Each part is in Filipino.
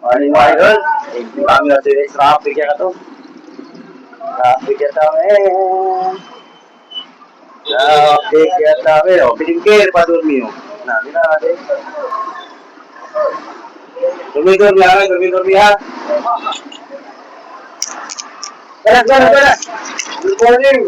Morning mga idol. Kami na sa traffic ya to. Traffic ya kami. Traffic ya kami. O, piningkir pa dormi o. Nah, mira natin. Dormi ha. Tara. Good morning.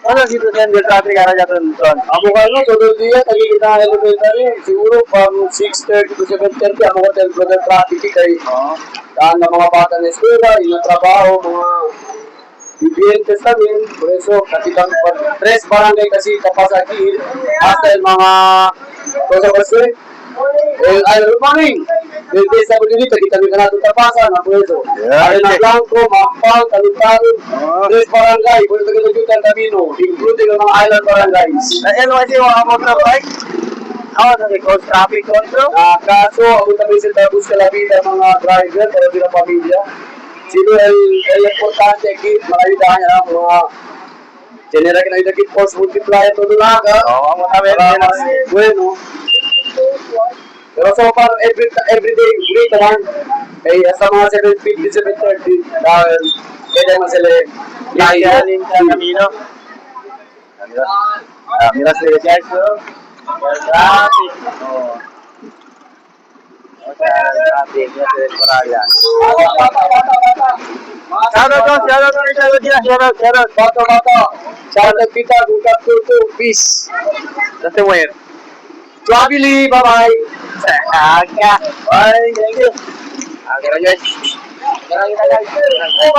Ano dito sa traffic ara dyan doon? Ako ano, todo dia tadi kita elementary, siguro from 6:30 to 7:30 ako hotel ko ng traffic kay daan ng mga bata ng eskwela, yung trabaho, mga bibiyentes namin. Por eso, kasi kami tres barangay kasi kapasagil, hasta yung mga cosa. Good morning. Desde sa pagdili, kami ka natin tapasan, ako ito. Ay na Blanco, Mampang, Talutarin, tres barangay, kung ito nagjutan Camino, including ang mga island barangays. Ano kasi yung mga motorbike? Ako sa cause traffic control. Kaso, ako kami sa Tabus Calabita mga driver, pero di na pamilya. Sino ay importante, kit, marami dahil ang mga general na yung force multiplier to dulaga. Oo, mga Bueno. Pero so far, every day, great naman. Eh, sa mga 7:50, 7:30, dahil kaya naman sila Layanin sa Camino. Mira sila guys, no? Traffic. Oo. Traffic. Paraya. Shoutout. Bata. Shoutout kita, bukat tutu, peace. That's the way. Family, bye-bye. Aga. Bye. Thank you. Aga guys.